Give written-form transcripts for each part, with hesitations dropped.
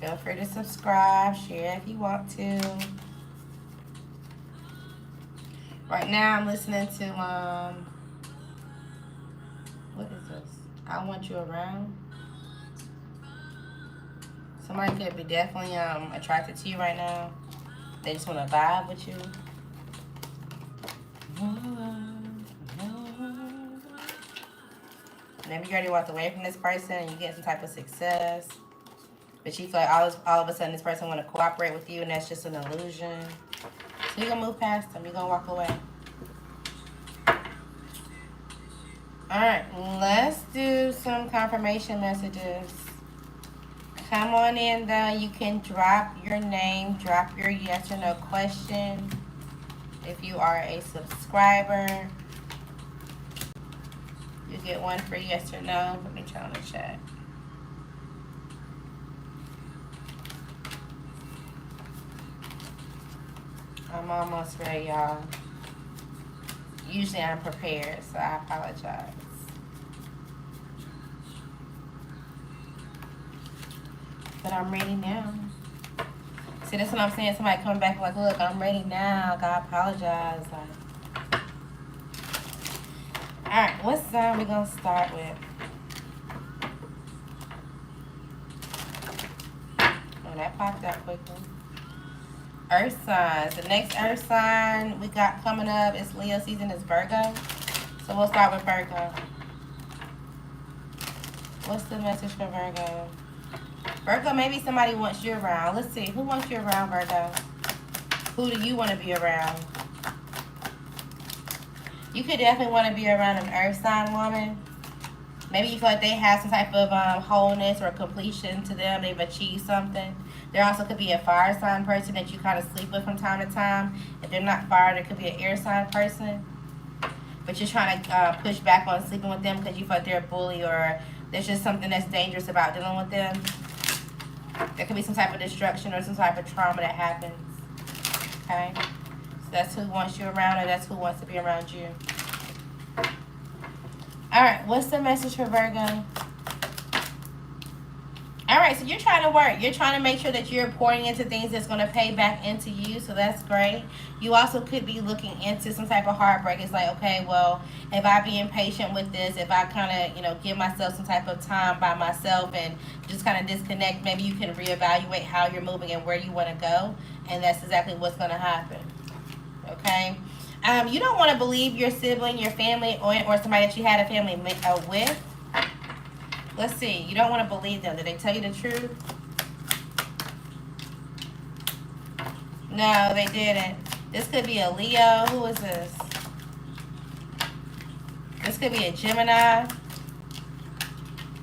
Feel free to subscribe, share if you want to. Right now I'm listening to, what is this? I Want You Around. Somebody could be definitely attracted to you right now. They just want to vibe with you. Maybe you already walked away from this person and you get some type of success. But you feel like all of a sudden this person want to cooperate with you and that's just an illusion. So you're going to move past them. You're going to walk away. Alright, let's do some confirmation messages. Come on in though. You can drop your name, drop your yes or no question. If you are a subscriber, you get one for yes or no. Let me try on the chat. I'm almost ready, y'all. Usually I'm prepared, so I apologize. But I'm ready now. See, that's what I'm saying. Somebody coming back like, look, I'm ready now. God, apologize. Like, all right, what sign we gonna start with? Oh, that popped out quickly. Earth signs. The next earth sign we got coming up is Leo season, is Virgo. So we'll start with Virgo. What's the message for Virgo? Virgo, maybe somebody wants you around. Let's see. Who wants you around, Virgo? Who do you want to be around? You could definitely want to be around an earth sign woman. Maybe you feel like they have some type of wholeness or completion to them. They've achieved something. There also could be a fire sign person that you kind of sleep with from time to time. If they're not fire, there could be an air sign person. But you're trying to push back on sleeping with them because you feel like they're a bully or there's just something that's dangerous about dealing with them. There could be some type of destruction or some type of trauma that happens. Okay? So that's who wants you around or that's who wants to be around you. Alright, what's the message for Virgo? Alright, so you're trying to work. You're trying to make sure that you're pouring into things that's going to pay back into you. So that's great. You also could be looking into some type of heartbreak. It's like, okay, well, if I be impatient with this, if I kind of, give myself some type of time by myself and just kind of disconnect, maybe you can reevaluate how you're moving and where you want to go. And that's exactly what's going to happen. Okay? You don't want to believe your sibling, your family, or somebody that you had a family with. Let's see. You don't want to believe them. Did they tell you the truth? No, they didn't. This could be a Leo. Who is this? This could be a Gemini,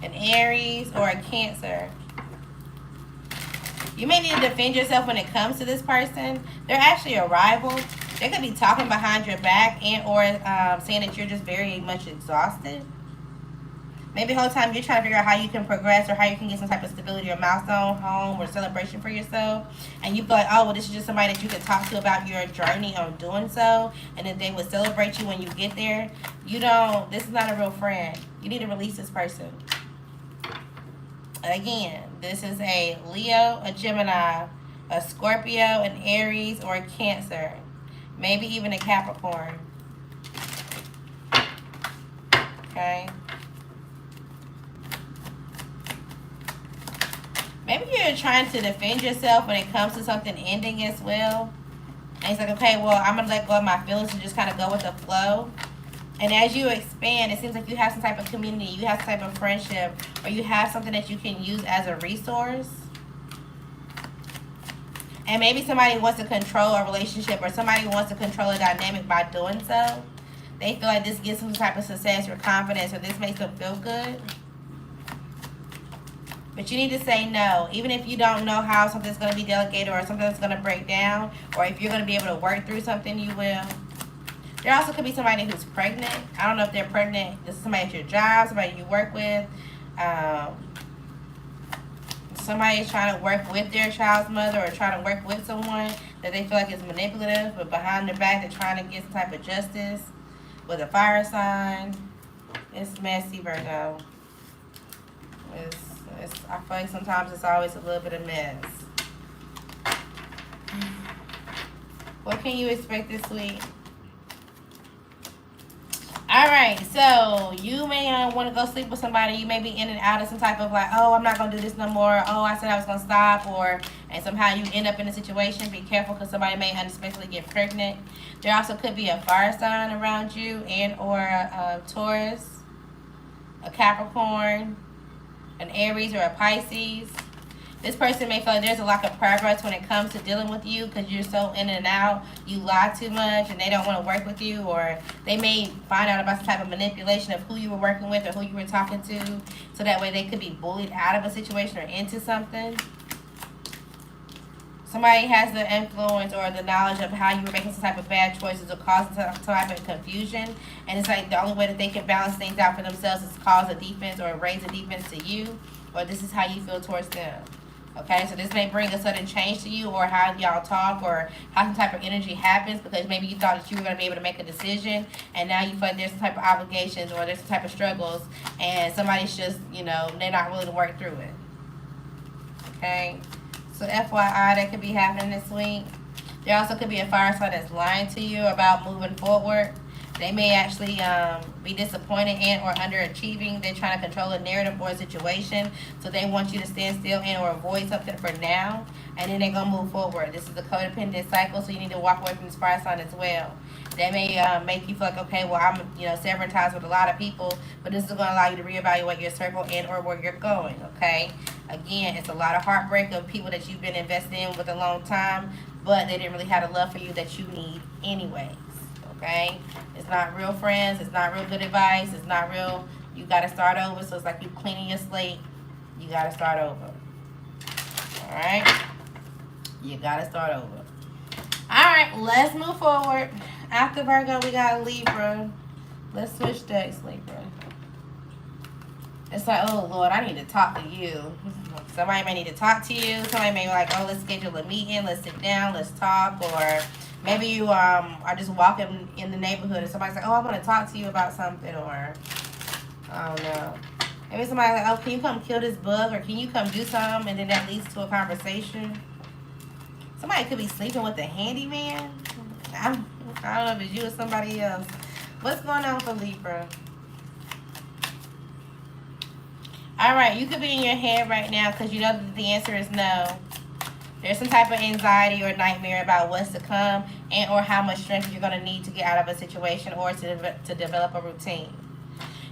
an Aries, or a Cancer. You may need to defend yourself when it comes to this person. They're actually a rival. They could be talking behind your back and or saying that you're just very much exhausted. Maybe the whole time you're trying to figure out how you can progress or how you can get some type of stability or milestone, home, or celebration for yourself. And you feel like, oh, well, this is just somebody that you can talk to about your journey on doing so. And then they would celebrate you when you get there. This is not a real friend. You need to release this person. Again, this is a Leo, a Gemini, a Scorpio, an Aries, or a Cancer. Maybe even a Capricorn. Okay. Maybe you're trying to defend yourself when it comes to something ending as well. And it's like, okay, well, I'm going to let go of my feelings and just kind of go with the flow. And as you expand, it seems like you have some type of community, you have some type of friendship, or you have something that you can use as a resource. And maybe somebody wants to control a relationship or somebody wants to control a dynamic by doing so. They feel like this gives them some type of success or confidence or this makes them feel good. But you need to say no. Even if you don't know how something's going to be delegated or something's going to break down, or if you're going to be able to work through something, you will. There also could be somebody who's pregnant. I don't know if they're pregnant. This is somebody at your job, somebody you work with. Somebody is trying to work with their child's mother or trying to work with someone that they feel like is manipulative, but behind their back they're trying to get some type of justice with a fire sign. It's messy, Virgo. I feel like sometimes it's always a little bit of mess. What can you expect this week? Alright, so you may want to go sleep with somebody. You may be in and out of some type of like, oh, I'm not going to do this no more. Oh, I said I was going to stop. And somehow you end up in a situation. Be careful because somebody may unexpectedly get pregnant. There also could be a fire sign around you and or a Taurus, a Capricorn, an Aries, or a Pisces. This person may feel like there's a lack of progress when it comes to dealing with you because you're so in and out. You lie too much and they don't want to work with you, or they may find out about some type of manipulation of who you were working with or who you were talking to, so that way they could be bullied out of a situation or into something. Somebody has the influence or the knowledge of how you were making some type of bad choices or causing some type of confusion. And it's like the only way that they can balance things out for themselves is cause a defense or raise a defense to you, or this is how you feel towards them. Okay, so this may bring a sudden change to you, or how y'all talk, or how some type of energy happens, because maybe you thought that you were going to be able to make a decision, and now you feel like there's some type of obligations or there's some type of struggles, and somebody's just, you know, they're not willing to work through it. Okay, so FYI, that could be happening this week. There also could be a fire sign that's lying to you about moving forward. They may actually be disappointed and or underachieving. They're trying to control a narrative or a situation. So they want you to stand still and or avoid something for now. And then they're going to move forward. This is a codependent cycle, so you need to walk away from this fire sign as well. They may make you feel like, okay, well, I'm severing ties with a lot of people. But this is going to allow you to reevaluate your circle and or where you're going, okay? Again, it's a lot of heartbreak of people that you've been invested in with a long time. But they didn't really have the love for you that you need anyways. Okay, it's not real friends, it's not real good advice, it's not real, you got to start over. So it's like you cleaning your slate, you got to start over. Alright, you got to start over. Alright, let's move forward. After Virgo, we got Libra. Let's switch decks, Libra. It's like, oh Lord, I need to talk to you. Somebody may need to talk to you. Somebody may be like, oh, let's schedule a meeting, let's sit down, let's talk. Or maybe you are just walking in the neighborhood and somebody's like, oh, I want to talk to you about something. Or, I don't know. Maybe somebody's like, oh, can you come kill this bug? Or can you come do something? And then that leads to a conversation. Somebody could be sleeping with a handyman. I don't know if it's you or somebody else. What's going on for Libra? Alright, you could be in your head right now because you know that the answer is no. There's some type of anxiety or nightmare about what's to come and or how much strength you're going to need to get out of a situation or to develop a routine.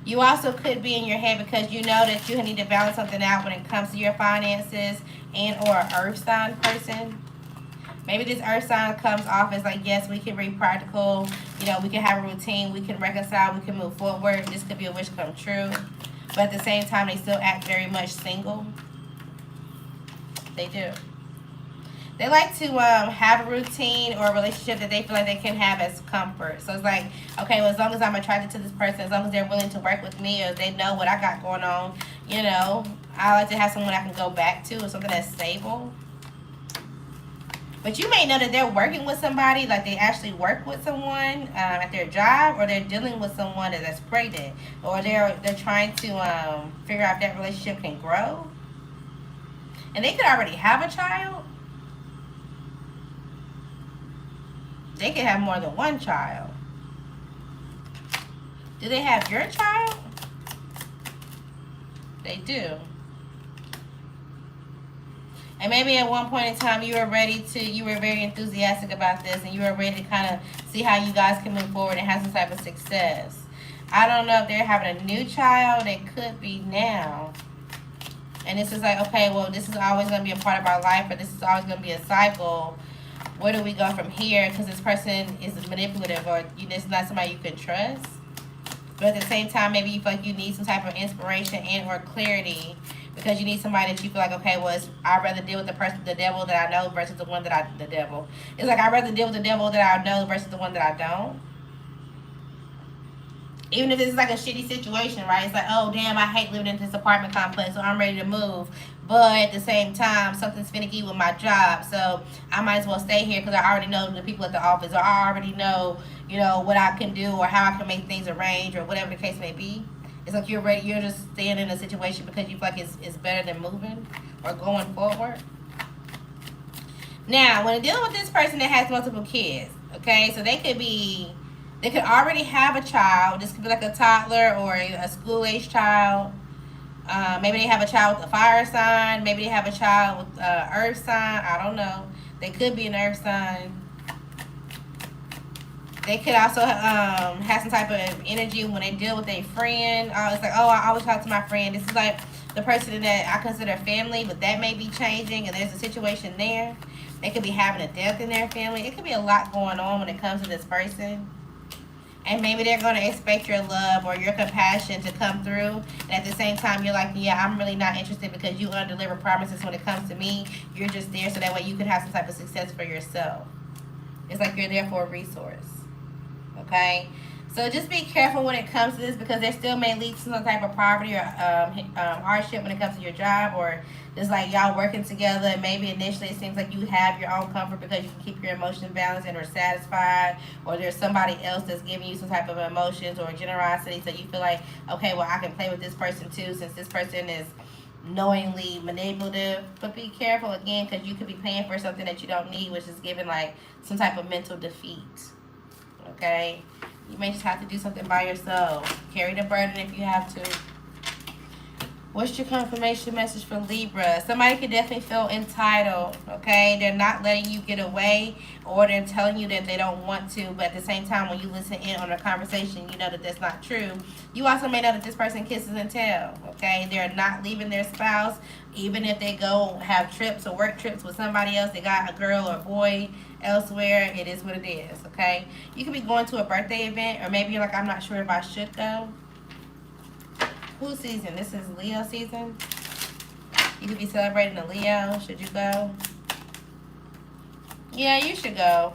You also could be in your head because you know that you need to balance something out when it comes to your finances and or an earth sign person. Maybe this earth sign comes off as like, yes, we can be practical. You know, we can have a routine. We can reconcile. We can move forward. This could be a wish come true. But at the same time, they still act very much single. They do. They like to have a routine or a relationship that they feel like they can have as comfort. So it's like, okay, well, as long as I'm attracted to this person, as long as they're willing to work with me or they know what I got going on, you know, I like to have someone I can go back to or something that's stable. But you may know that they're working with somebody, like they actually work with someone at their job, or they're dealing with someone that's pregnant, or they're trying to figure out if that relationship can grow. And they could already have a child. They could have more than one child. Do they have your child? They do. And maybe at one point in time you were very enthusiastic about this and you were ready to kind of see how you guys can move forward and have some type of success. I don't know if they're having a new child. It could be now. And this is like, okay, well, this is always going to be a part of our life, or this is always going to be a cycle. Where do we go from here? Because this person is manipulative, or it's not somebody you can trust. But at the same time, maybe you feel like you need some type of inspiration and or clarity, because you need somebody that you feel like, okay, well, I'd rather deal with the devil that I know versus the one that the devil. It's like I'd rather deal with the devil that I know versus the one that I don't. Even if this is like a shitty situation, right? It's like, oh, damn, I hate living in this apartment complex, so I'm ready to move. But at the same time, something's finicky with my job, so I might as well stay here because I already know the people at the office, or I already know, what I can do or how I can make things arrange or whatever the case may be. It's like you're ready, you're just staying in a situation because you feel like it's better than moving or going forward. Now, when dealing with this person that has multiple kids, okay, so they could already have a child. This could be like a toddler or a school-age child. Maybe they have a child with a fire sign. Maybe they have a child with earth sign. I don't know. They could be an earth sign. They could also have some type of energy when they deal with a friend. It's like, oh, I always talk to my friend. This is like the person that I consider family, but that may be changing, and there's a situation there. They could be having a death in their family. It could be a lot going on when it comes to this person. And maybe they're going to expect your love or your compassion to come through. And at the same time, you're like, yeah, I'm really not interested because you undeliver promises when it comes to me. You're just there so that way you can have some type of success for yourself. It's like you're there for a resource. Okay? So just be careful when it comes to this because there still may lead to some type of poverty or hardship when it comes to your job, or just like y'all working together. And maybe initially it seems like you have your own comfort because you can keep your emotions balanced and are satisfied, or there's somebody else that's giving you some type of emotions or generosity, so you feel like, okay, well, I can play with this person too since this person is knowingly manipulative. But be careful again because you could be paying for something that you don't need, which is giving like some type of mental defeat. Okay? You may just have to do something by yourself. Carry the burden if you have to. What's your confirmation message for Libra? Somebody could definitely feel entitled, okay? They're not letting you get away, or they're telling you that they don't want to, but at the same time, when you listen in on a conversation, you know that that's not true. You also may know that this person kisses and tell, okay? They're not leaving their spouse, even if they go have trips or work trips with somebody else. They got a girl or a boy elsewhere. It is what it is, okay? You could be going to a birthday event, or maybe you're like, I'm not sure if I should go. Whose season? This is Leo season. You could be celebrating a Leo. Should you go? Yeah, you should go.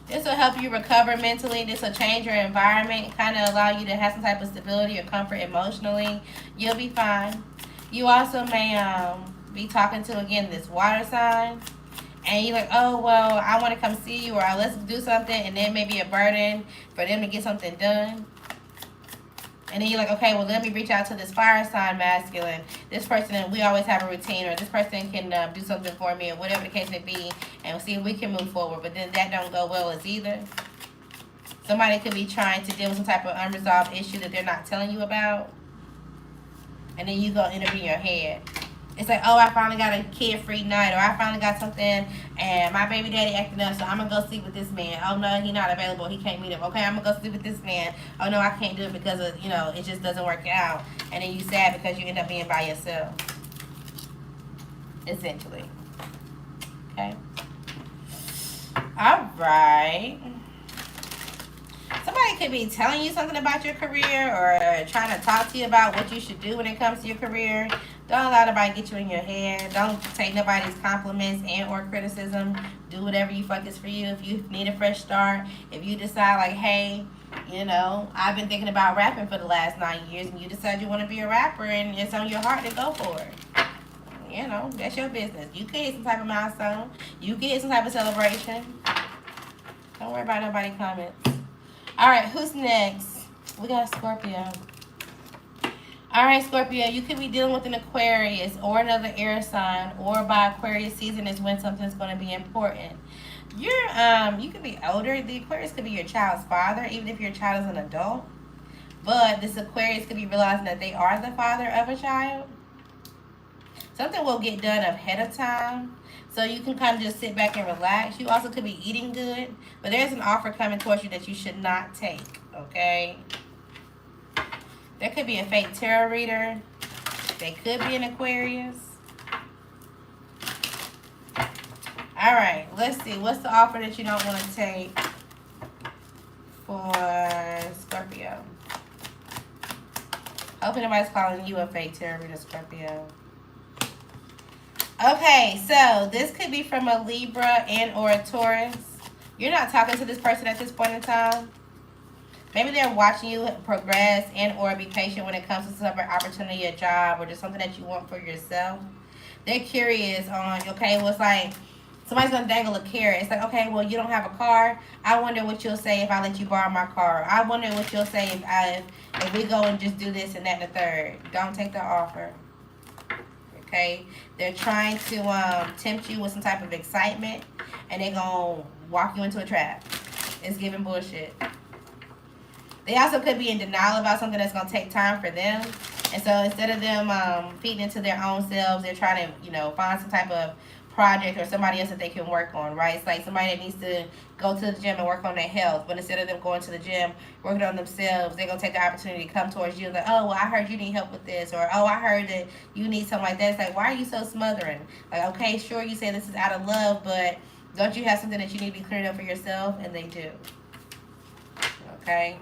This will help you recover mentally. This will change your environment, kind of allow you to have some type of stability or comfort emotionally. You'll be fine. You also may be talking to, again, this water sign. And you're like, oh, well, I want to come see you, or let's do something. And then maybe a burden for them to get something done. And then you're like, okay, well, let me reach out to this fire sign masculine. This person, we always have a routine, or this person can do something for me, or whatever the case may be, and see if we can move forward. But then that don't go well as either. Somebody could be trying to deal with some type of unresolved issue that they're not telling you about. And then you go end up in your head. It's like, oh, I finally got a kid-free night, or I finally got something, and my baby daddy acting up, so I'm going to go sleep with this man. Oh, no, he's not available. He can't meet him. Okay, I'm going to go sleep with this man. Oh, no, I can't do it because, of, it just doesn't work out. And then you sad because you end up being by yourself. Essentially. Okay? All right. Somebody could be telling you something about your career, or trying to talk to you about what you should do when it comes to your career. Don't allow nobody to get you in your head. Don't take nobody's compliments and or criticism. Do whatever you feel like is for you. If you need a fresh start, if you decide like, hey, I've been thinking about rapping for the last 9 years, and you decide you want to be a rapper and it's on your heart to go for it. That's your business. You could hit some type of milestone. You could hit some type of celebration. Don't worry about nobody's comments. All right, who's next? We got Scorpio. All right, Scorpio, you could be dealing with an Aquarius or another air sign, or by Aquarius season is when something's going to be important. You could be older. The Aquarius could be your child's father, even if your child is an adult. But this Aquarius could be realizing that they are the father of a child. Something will get done ahead of time, so you can kind of just sit back and relax. You also could be eating good, but there's an offer coming towards you that you should not take, okay? There could be a fake tarot reader. They could be an Aquarius. All right, let's see. What's the offer that you don't want to take for Scorpio? Hoping nobody's calling you a fake tarot reader, Scorpio. Okay, so this could be from a Libra and or a Taurus. You're not talking to this person at this point in time. Maybe they're watching you progress and or be patient when it comes to some opportunity, a job, or just something that you want for yourself. They're curious on, okay, well, it's like Somebody's gonna dangle a carrot. It's like, okay, well, you don't have a car. I wonder what you'll say if I let you borrow my car. I wonder what you'll say if we go and just do this and that and the third. Don't take the offer. Okay, they're trying to tempt you with some type of excitement, and they're gonna walk you into a trap. It's giving bullshit. They also could be in denial about something that's gonna take time for them, and so instead of them feeding into their own selves, they're trying to, you know, find some type of project or somebody else that they can work on, right? It's like somebody that needs to go to the gym and work on their health, but instead of them going to the gym, working on themselves, they're going to take the opportunity to come towards you like, oh, well, I heard you need help with this, or, oh, I heard that you need something like that. It's like, why are you so smothering? Like, okay, sure, you say this is out of love, but don't you have something that you need to be cleared up for yourself? And they do. Okay?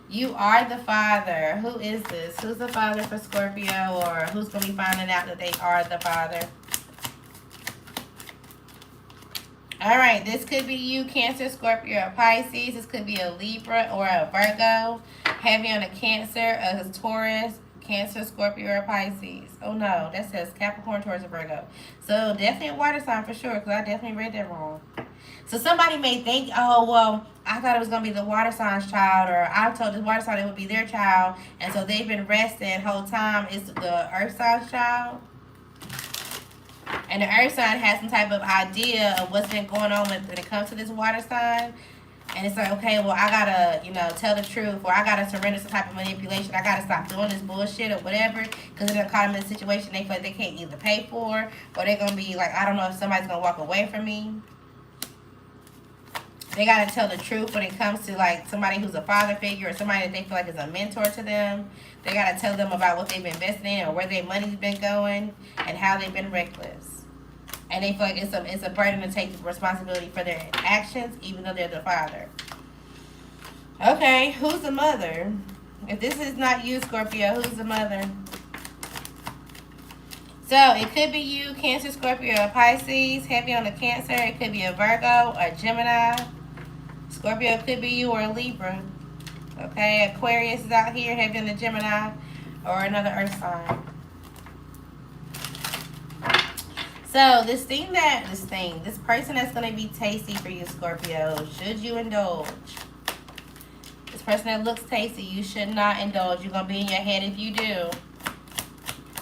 You are the father. Who is this? Who's the father for Scorpio, or who's going to be finding out that they are the father? All right, this could be you, Cancer, Scorpio, or Pisces. This could be a Libra or a Virgo. Heavy on a Cancer, a Taurus, Cancer, Scorpio, or Pisces. Oh, no, that says Capricorn, Taurus, or Virgo. So definitely a water sign for sure, because I definitely read that wrong. So somebody may think, oh, well, I thought it was going to be the water sign's child, or I told this water sign it would be their child, and so they've been resting the whole time. It's the earth sign's child. And the earth sign has some type of idea of what's been going on when it comes to this water sign. And it's like, okay, well, I gotta, you know, tell the truth, or I gotta surrender some type of manipulation. I gotta stop doing this bullshit or whatever, because they're gonna caught them in a situation they feel like they can't either pay for, or they're gonna be like, I don't know if somebody's gonna walk away from me. They gotta tell the truth when it comes to like somebody who's a father figure or somebody that they feel like is a mentor to them. They gotta tell them about what they've been investing in, or where their money's been going, and how they've been reckless. And they feel like it's a burden to take responsibility for their actions, even though they're the father. Okay, who's the mother? If this is not you, Scorpio, who's the mother? So it could be you, Cancer, Scorpio, or Pisces. Heavy on the Cancer. It could be a Virgo or Gemini. Scorpio could be you or a Libra. Okay, Aquarius is out here, heavy on the Gemini, or another earth sign. So this person that's going to be tasty for you, Scorpio, should you indulge? This person that looks tasty, you should not indulge. You're going to be in your head if you do.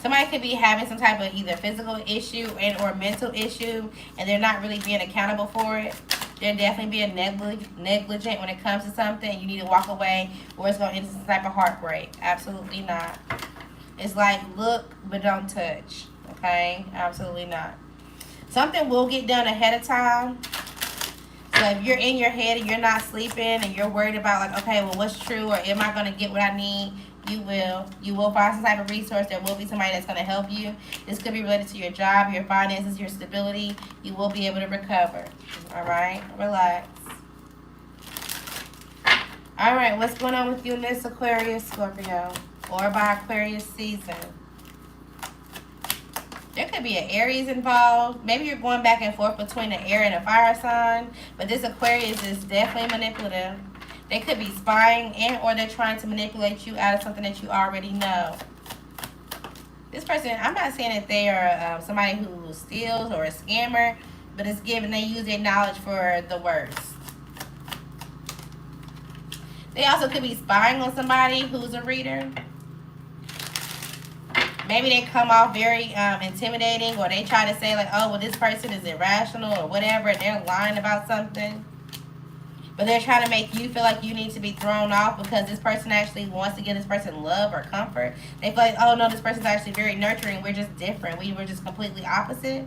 Somebody could be having some type of either physical issue and or mental issue, and they're not really being accountable for it. They're definitely being negligent when it comes to something. You need to walk away, or it's going to end some type of heartbreak. Absolutely not. It's like, look, but don't touch. Okay? Absolutely not. Something will get done ahead of time. So if you're in your head and you're not sleeping and you're worried about like, okay, well, what's true, or am I going to get what I need? You will. You will find some type of resource. There will be somebody that's going to help you. This could be related to your job, your finances, your stability. You will be able to recover. All right? Relax. All right, what's going on with you in this Aquarius, Scorpio? Or by Aquarius season? There could be an Aries involved. Maybe you're going back and forth between an air and a fire sign. But this Aquarius is definitely manipulative. They could be spying and or they're trying to manipulate you out of something that you already know. This person, I'm not saying that they are somebody who steals or a scammer, but it's given they use their knowledge for the worst. They also could be spying on somebody who's a reader. Maybe they come off very intimidating, or they try to say like, oh, well, this person is irrational or whatever, and they're lying about something. But they're trying to make you feel like you need to be thrown off because this person actually wants to give this person love or comfort. They feel like, oh, no, this person's actually very nurturing. We're just different. We were just completely opposite.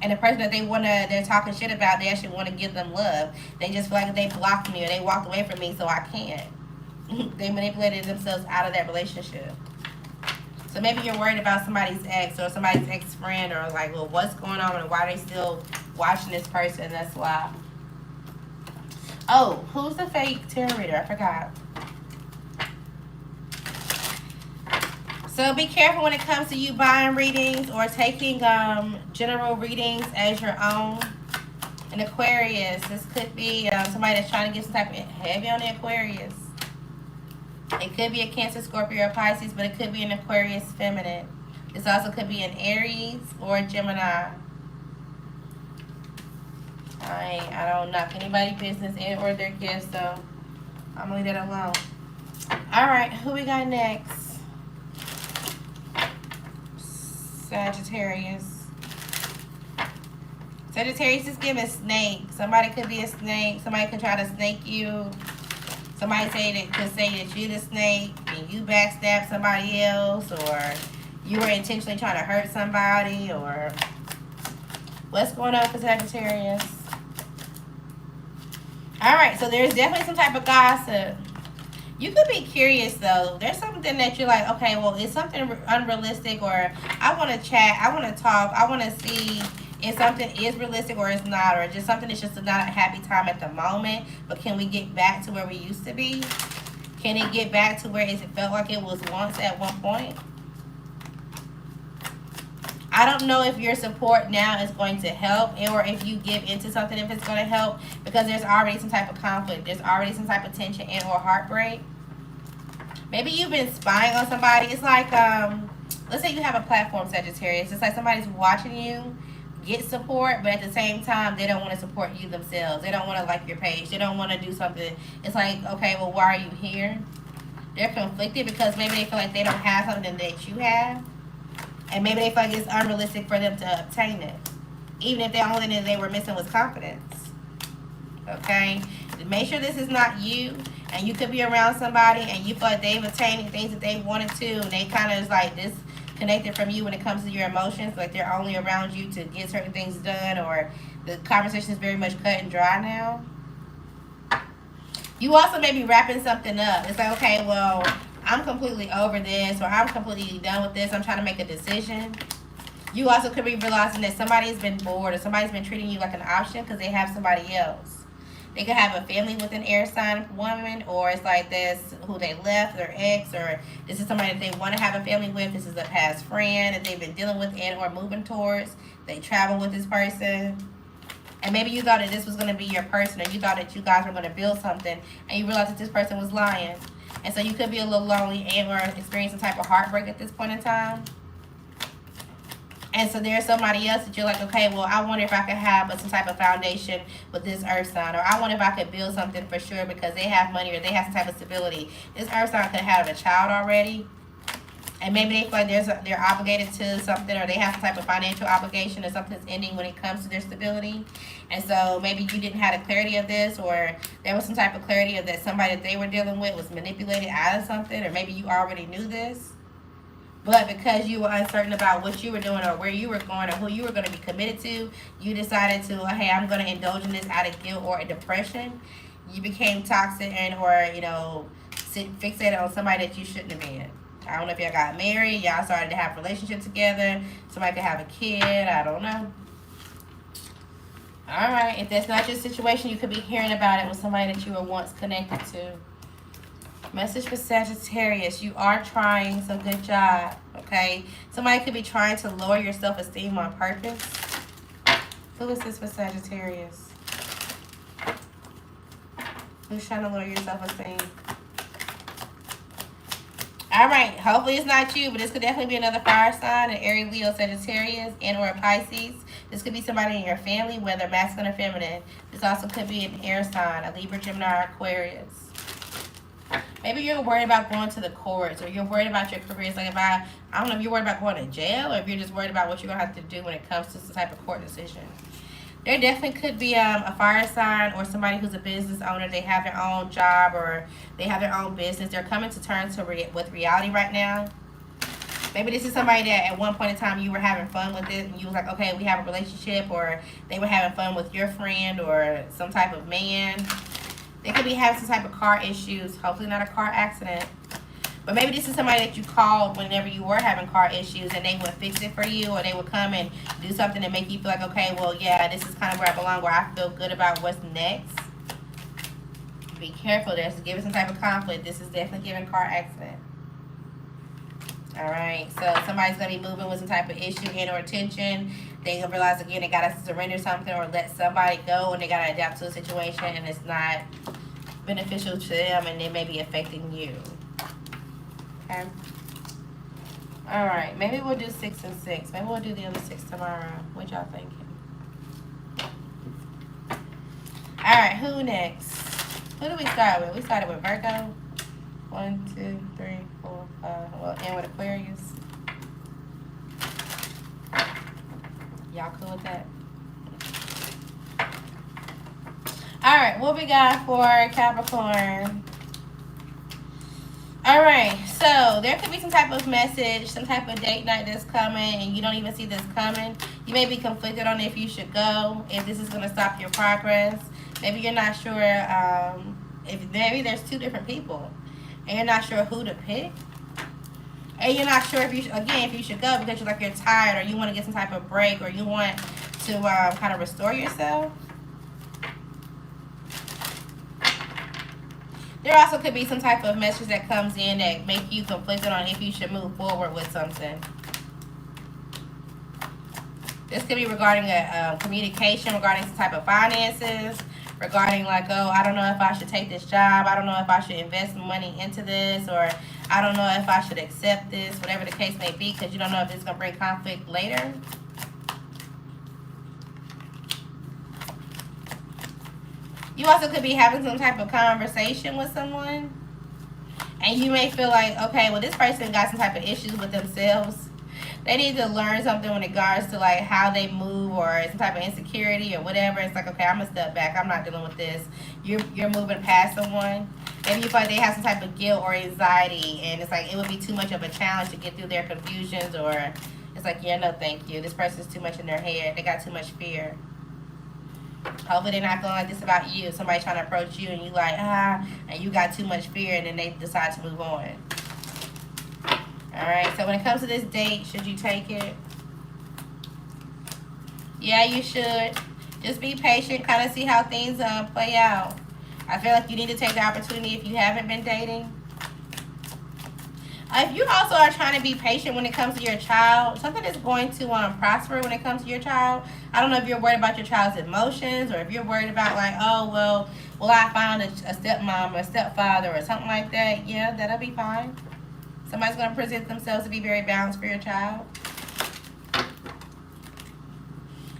And the person that they're talking shit about, they actually want to give them love. They just feel like they blocked me or they walked away from me, so I can't. They manipulated themselves out of that relationship. So maybe you're worried about somebody's ex or somebody's ex-friend, or like, well, what's going on and why are they still watching this person? That's why. Oh, who's the fake tarot reader? I forgot. So be careful when it comes to you buying readings or taking general readings as your own. An Aquarius, this could be somebody that's trying to get some type of heavy on the Aquarius. It could be a Cancer, Scorpio, or Pisces, but it could be an Aquarius feminine. This also could be an Aries or a Gemini. I don't knock anybody's business in or their gifts, so I'm gonna leave that alone. Alright, who we got next? Sagittarius. Sagittarius is giving snake. Somebody could be a snake. Somebody could try to snake you. Somebody could say that you're the snake and you backstab somebody else, or you were intentionally trying to hurt somebody, or what's going on for Sagittarius? Alright, so there's definitely some type of gossip. You could be curious though. There's something that you're like, okay, well, is something unrealistic, or I want to chat, I want to talk, I want to see if something is realistic or it's not, or just something that's just not a happy time at the moment, but can we get back to where we used to be? Can it get back to where it felt like it was once at one point? I don't know if your support now is going to help, or if you give into something, if it's going to help, because there's already some type of conflict. There's already some type of tension and or heartbreak. Maybe you've been spying on somebody. It's like, let's say you have a platform, Sagittarius. It's like somebody's watching you get support, but at the same time, they don't want to support you themselves. They don't want to like your page. They don't want to do something. It's like, okay, well, why are you here? They're conflicted because maybe they feel like they don't have something that you have. And maybe they feel like it's unrealistic for them to obtain it. Even if the only thing that they were missing was confidence. Okay? Make sure this is not you. And you could be around somebody and you feel like they've attained things that they wanted to. And they kind of is like disconnected from you when it comes to your emotions. Like they're only around you to get certain things done. Or the conversation is very much cut and dry now. You also may be wrapping something up. It's like, okay, well, I'm completely over this, or I'm completely done with this. I'm trying to make a decision. You also could be realizing that somebody's been bored, or somebody's been treating you like an option because they have somebody else. They could have a family with an air sign woman, or it's like this who they left, their ex, or this is somebody that they want to have a family with. This is a past friend that they've been dealing with and or moving towards. They travel with this person. And maybe you thought that this was going to be your person, or you thought that you guys were going to build something, and you realized that this person was lying. And so you could be a little lonely and or experience some type of heartbreak at this point in time. And so there's somebody else that you're like, okay, well, I wonder if I could have some type of foundation with this earth sign. Or I wonder if I could build something for sure because they have money or they have some type of stability. This earth sign could have a child already. And maybe they feel like they're obligated to something, or they have some type of financial obligation, or something's ending when it comes to their stability. And so maybe you didn't have the clarity of this, or there was some type of clarity of that somebody that they were dealing with was manipulated out of something, or maybe you already knew this. But because you were uncertain about what you were doing or where you were going or who you were going to be committed to, you decided to, hey, I'm going to indulge in this out of guilt or depression. You became toxic and or, fixated on somebody that you shouldn't have been. I don't know if y'all got married, y'all started to have a relationship together, somebody could have a kid, I don't know. Alright, if that's not your situation, you could be hearing about it with somebody that you were once connected to. Message for Sagittarius, you are trying, so good job, okay? Somebody could be trying to lower your self-esteem on purpose. Who is this for Sagittarius? Who's trying to lower your self-esteem? Alright, hopefully it's not you, but this could definitely be another fire sign, an Aries, Leo, Sagittarius, and or a Pisces. This could be somebody in your family, whether masculine or feminine. This also could be an air sign, a Libra, Gemini, or Aquarius. Maybe you're worried about going to the courts, or you're worried about your career. It's like I don't know if you're worried about going to jail, or if you're just worried about what you're going to have to do when it comes to some type of court decision. There definitely could be a fire sign or somebody who's a business owner. They have their own job or they have their own business. They're coming to terms with reality right now. Maybe this is somebody that at one point in time you were having fun with it and you was like, okay, we have a relationship, or they were having fun with your friend or some type of man. They could be having some type of car issues, hopefully not a car accident. But maybe this is somebody that you called whenever you were having car issues and they would fix it for you, or they would come and do something to make you feel like, okay, well, yeah, this is kind of where I belong, where I feel good about what's next. Be careful. There's giving some type of conflict. This is definitely giving car accident. All right, so somebody's going to be moving with some type of issue and or tension. They're going to realize, again, they got to surrender something or let somebody go, and they got to adapt to a situation, and it's not beneficial to them, and it may be affecting you. Okay. All right. Maybe we'll do 6 and 6. Maybe we'll do the other 6 tomorrow. What y'all thinking? Alright, who next? Who do we start with? We started with Virgo. 1, 2, 3, 4, 5. Well, and with Aquarius. Y'all cool with that? Alright, what we got for Capricorn? Alright, so there could be some type of message, some type of date night that's coming, and you don't even see this coming. You may be conflicted on if you should go, if this is going to stop your progress. Maybe you're not sure, if maybe there's two different people, and you're not sure who to pick. And you're not sure if you, if you should go because you're tired, or you want to get some type of break, or you want to kind of restore yourself. There also could be some type of message that comes in that make you conflicted on if you should move forward with something. This could be regarding a communication, regarding some type of finances, regarding oh, I don't know if I should take this job, I don't know if I should invest money into this, or I don't know if I should accept this, whatever the case may be, because you don't know if it's going to bring conflict later. You also could be having some type of conversation with someone, and you may feel like, okay, well, this person got some type of issues with themselves. They need to learn something in regards to how they move, or some type of insecurity or whatever. It's okay, I'm gonna step back. I'm not dealing with this. You're moving past someone. Maybe you feel like they have some type of guilt or anxiety, and it's it would be too much of a challenge to get through their confusions, or it's yeah, no, thank you. This person's too much in their head. They got too much fear. Hopefully they're not feeling like this about you. Somebody trying to approach you and you and you got too much fear, and then they decide to move on. Alright, so when it comes to this date, should you take it? Yeah, you should. Just be patient, kind of see how things play out. I feel like you need to take the opportunity if you haven't been dating. If you also are trying to be patient when it comes to your child, something is going to prosper when it comes to your child. I don't know if you're worried about your child's emotions, or if you're worried about oh, well, will I find a stepmom or a stepfather or something like that? Yeah, that'll be fine. Somebody's going to present themselves to be very balanced for your child.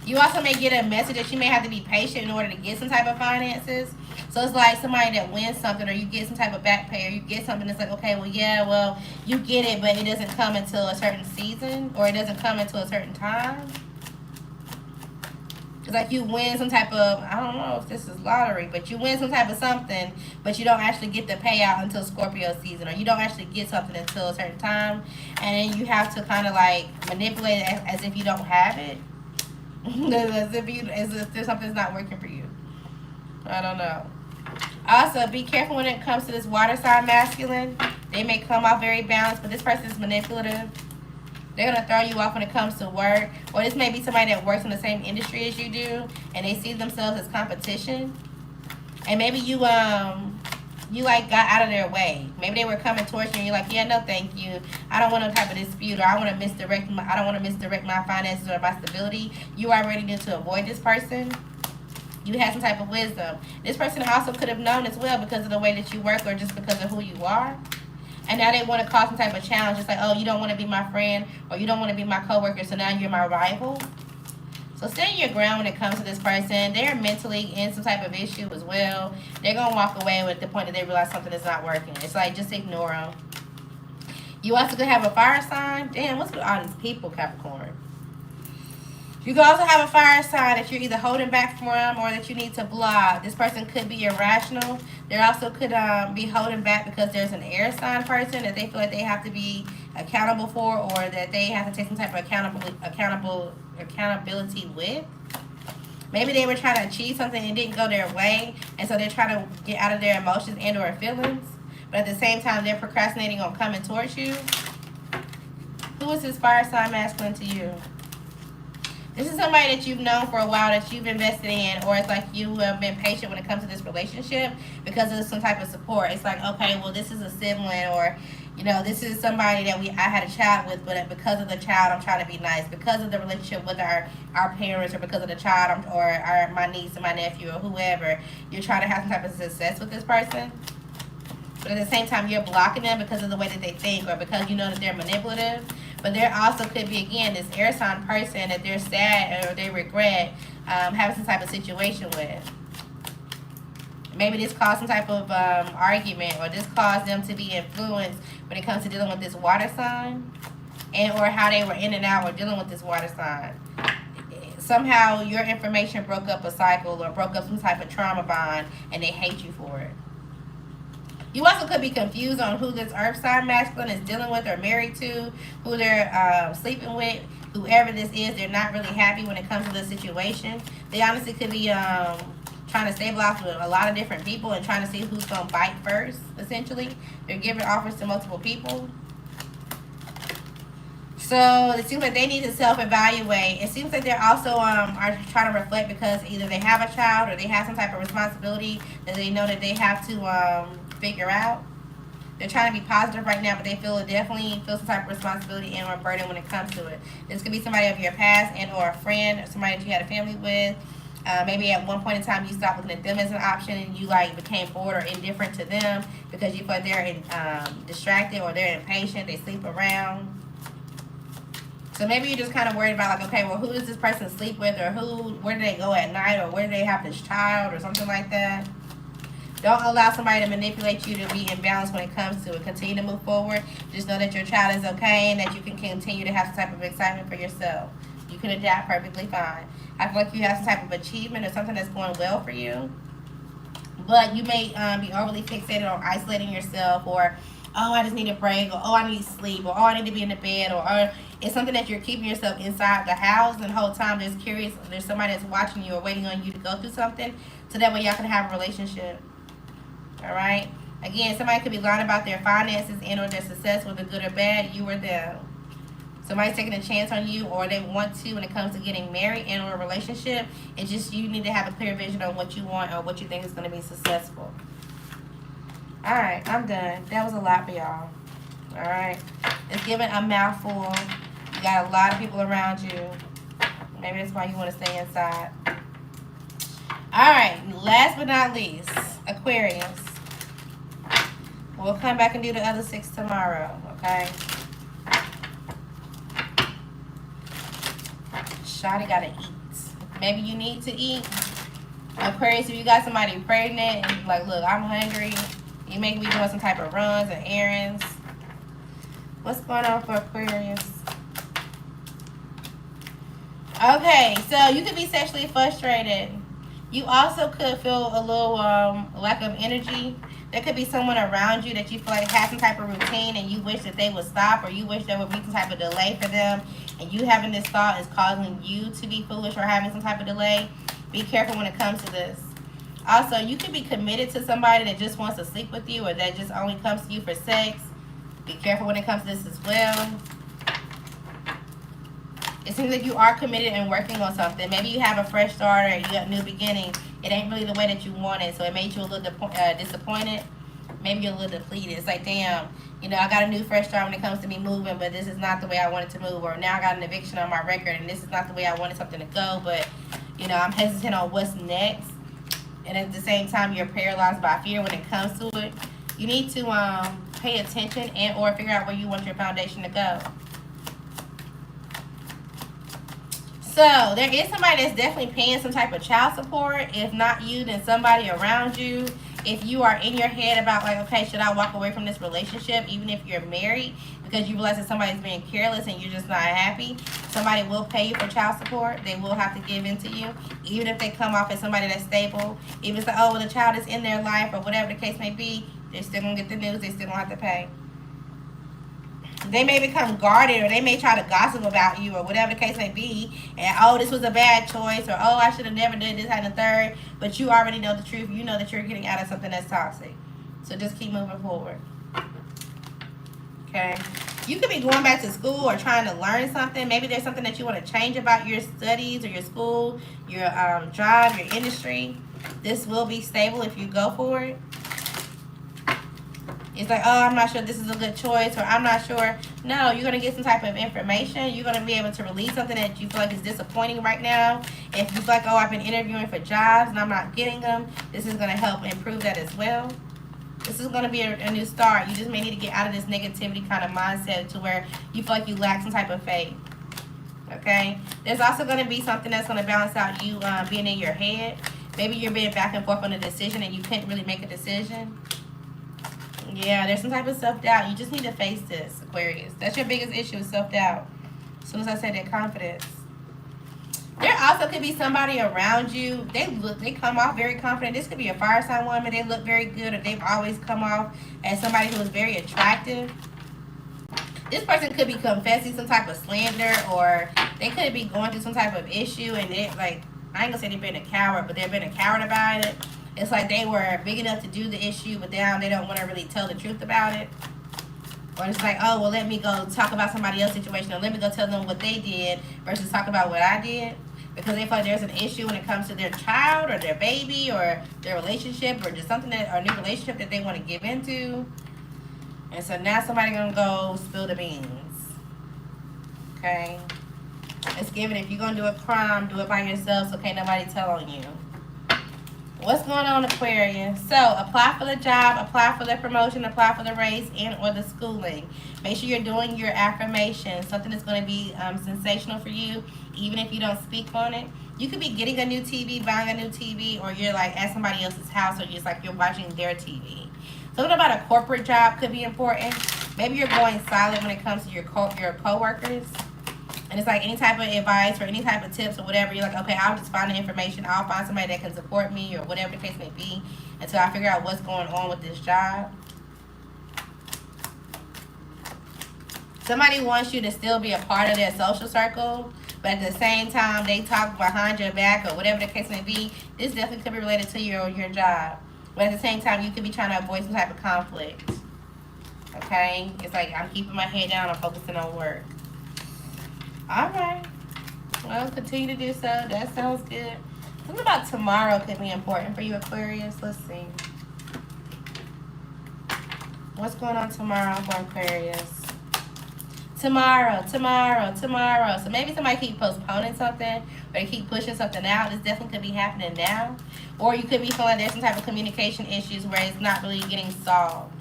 You also may get a message that you may have to be patient in order to get some type of finances. So it's somebody that wins something, or you get some type of back pay, or you get something that's okay, well, yeah, well, you get it, but it doesn't come until a certain season, or it doesn't come until a certain time. It's you win some type of, I don't know if this is lottery, but you win some type of something, but you don't actually get the payout until Scorpio season, or you don't actually get something until a certain time, and then you have to kind of manipulate it as if you don't have it. as if something's not working for you. I don't know. Also, be careful when it comes to this water sign masculine. They may come off very balanced, but this person is manipulative. They're going to throw you off when it comes to work. Or this may be somebody that works in the same industry as you do, and they see themselves as competition. And maybe you got out of their way. Maybe they were coming towards you and you're yeah, no thank you. I don't want no type of dispute, or I don't want to misdirect my finances or my stability. You are ready to avoid this person. You have some type of wisdom. This person also could have known as well because of the way that you work, or just because of who you are. And now they want to cause some type of challenge. It's oh, you don't want to be my friend, or you don't want to be my coworker, so now you're my rival. So stand your ground when it comes to this person. They're mentally in some type of issue as well. They're going to walk away with the point that they realize something is not working. It's just ignore them. You also could have a fire sign. Damn, what's with all these people, Capricorn? You can also have a fire sign that you're either holding back from, or that you need to block. This person could be irrational. They also could be holding back because there's an air sign person that they feel like they have to be accountable for, or that they have to take some type of accountability with. Maybe they were trying to achieve something and it didn't go their way, and so they're trying to get out of their emotions and or feelings. But at the same time, they're procrastinating on coming towards you. Who is this fire sign masculine to you? This is somebody that you've known for a while, that you've invested in, or it's you have been patient when it comes to this relationship because of some type of support. It's okay, well, this is a sibling, or, this is somebody that I had a child with, but because of the child, I'm trying to be nice. Because of the relationship with our parents, or because of the child, or my niece and my nephew, or whoever, you're trying to have some type of success with this person. But at the same time, you're blocking them because of the way that they think, or because you know that they're manipulative. But there also could be, again, this air sign person that they're sad or they regret having some type of situation with. Maybe this caused some type of argument, or this caused them to be influenced when it comes to dealing with this water sign, and or how they were in and out or dealing with this water sign. Somehow your information broke up a cycle or broke up some type of trauma bond, and they hate you for it. You also could be confused on who this earth sign masculine is dealing with or married to, who they're sleeping with. Whoever this is, they're not really happy when it comes to the situation. They honestly could be trying to stabilize with a lot of different people and trying to see who's going to bite first, essentially. They're giving offers to multiple people. So it seems like they need to self-evaluate. It seems like they're also are trying to reflect because either they have a child or they have some type of responsibility that they know that they have to figure out. They're trying to be positive right now, but they definitely feel some type of responsibility and or burden when it comes to it. This could be somebody of your past and or a friend or somebody that you had a family with. Maybe at one point in time you stopped looking at them as an option and you like became bored or indifferent to them because you feel like they're distracted or they're impatient, they sleep around. So maybe you're just kind of worried about like, okay, well, who does this person sleep with, or where do they go at night, or where do they have this child or something like that. Don't allow somebody to manipulate you to be imbalanced when it comes to it. Continue to move forward. Just know that your child is okay and that you can continue to have some type of excitement for yourself. You can adapt perfectly fine. I feel like you have some type of achievement or something that's going well for you. But you may be overly fixated on isolating yourself, or, oh, I just need a break, or, oh, I need sleep, or, oh, I need to be in the bed, or it's something that you're keeping yourself inside the house, and the whole time there's somebody that's watching you or waiting on you to go through something, so that way y'all can have a relationship. All right? Again, somebody could be lying about their finances and or their success, whether good or bad, you or them. Somebody's taking a chance on you, or they want to when it comes to getting married and or a relationship. It's just you need to have a clear vision on what you want or what you think is going to be successful. All right, I'm done. That was a lot for y'all. All right? It's giving a mouthful. You got a lot of people around you. Maybe that's why you want to stay inside. All right, last but not least, Aquarius. We'll come back and do the other 6 tomorrow, okay? Shawty gotta eat. Maybe you need to eat. Aquarius, if you got somebody pregnant and like, look, I'm hungry, you may be doing some type of runs or errands. What's going on for Aquarius? Okay, so you could be sexually frustrated. You also could feel a little lack of energy. There could be someone around you that you feel like has some type of routine and you wish that they would stop, or you wish there would be some type of delay for them, and you having this thought is causing you to be foolish or having some type of delay. Be careful when it comes to this. Also, you could be committed to somebody that just wants to sleep with you or that just only comes to you for sex. Be careful when it comes to this as well. It seems like you are committed and working on something. Maybe you have a fresh start or you got a new beginning. It ain't really the way that you want it, so it made you a little disappointed. Maybe you're a little depleted. It's like, damn, you know, I got a new fresh start when it comes to me moving, but this is not the way I wanted to move. Or now I got an eviction on my record, and this is not the way I wanted something to go, but, you know, I'm hesitant on what's next. And at the same time, you're paralyzed by fear when it comes to it. You need to pay attention and or figure out where you want your foundation to go. So, there is somebody that's definitely paying some type of child support. If not you, then somebody around you. If you are in your head about like, okay, should I walk away from this relationship, even if you're married, because you realize that somebody's being careless and you're just not happy, somebody will pay you for child support. They will have to give in to you, even if they come off as somebody that's stable. Even if it's like, oh, well, the child is in their life or whatever the case may be, they're still going to get the news. They still going to have to pay. They may become guarded, or they may try to gossip about you or whatever the case may be. And, oh, this was a bad choice, or, oh, I should have never did this, and the third. But you already know the truth. You know that you're getting out of something that's toxic. So just keep moving forward. Okay? You could be going back to school or trying to learn something. Maybe there's something that you want to change about your studies or your school, your job, your industry. This will be stable if you go for it. It's like, oh, I'm not sure this is a good choice, or I'm not sure. No, you're going to get some type of information. You're going to be able to release something that you feel like is disappointing right now. If you feel like, oh, I've been interviewing for jobs and I'm not getting them, this is going to help improve that as well. This is going to be a new start. You just may need to get out of this negativity kind of mindset to where you feel like you lack some type of faith. Okay? There's also going to be something that's going to balance out you being in your head. Maybe you're being back and forth on a decision and you couldn't really make a decision. Yeah, there's some type of self-doubt. You just need to face this, Aquarius. That's your biggest issue, is self-doubt. As soon as I say that, confidence. There also could be somebody around you. They come off very confident. This could be a fire sign woman. They look very good, or they've always come off as somebody who is very attractive. This person could be confessing some type of slander, or they could be going through some type of issue, and they, like, I ain't gonna say they've been a coward, but they've been a coward about it. It's like they were big enough to do the issue, but now they don't want to really tell the truth about it. Or it's like, oh, well, let me go talk about somebody else's situation, or let me go tell them what they did versus talk about what I did. Because they feel like there's an issue when it comes to their child or their baby or their relationship or just something that, or a new relationship that they want to give into. And so now somebody gonna go spill the beans. Okay? It's given, if you're gonna do a crime, do it by yourself, so can't nobody tell on you. What's going on, Aquarius? So, apply for the job, apply for the promotion, apply for the raise and or the schooling. Make sure you're doing your affirmations, something that's going to be sensational for you, even if you don't speak on it. You could be getting a new TV, buying a new TV, or you're like at somebody else's house, or just like you're watching their TV. Something about a corporate job could be important. Maybe you're going silent when it comes to your co-workers. And it's like any type of advice or any type of tips or whatever, you're like, okay, I'll just find the information. I'll find somebody that can support me or whatever the case may be until I figure out what's going on with this job. Somebody wants you to still be a part of their social circle, but at the same time, they talk behind your back or whatever the case may be. This definitely could be related to your job. But at the same time, you could be trying to avoid some type of conflict. Okay? It's like, I'm keeping my head down. I'm focusing on work. All right. Well, continue to do so. That sounds good. Something about tomorrow could be important for you, Aquarius. Let's see. What's going on tomorrow for Aquarius? Tomorrow. So maybe somebody keep postponing something, or they keep pushing something out. This definitely could be happening now. Or you could be feeling there's some type of communication issues where it's not really getting solved.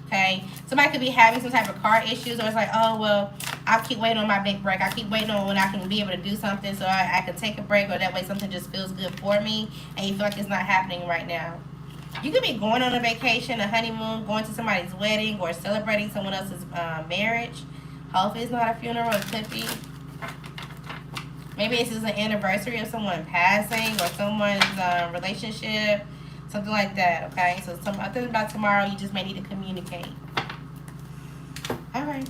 Okay? Somebody could be having some type of car issues, or it's like, oh, well, I'll keep waiting on my big break. I keep waiting on when I can be able to do something so I can take a break, or that way something just feels good for me, and you feel like it's not happening right now. You could be going on a vacation, a honeymoon, going to somebody's wedding, or celebrating someone else's marriage. Hopefully it's not a funeral. It could be. Maybe this is an anniversary of someone passing or someone's relationship, something like that, okay? So I think about tomorrow, you just may need to communicate. All right.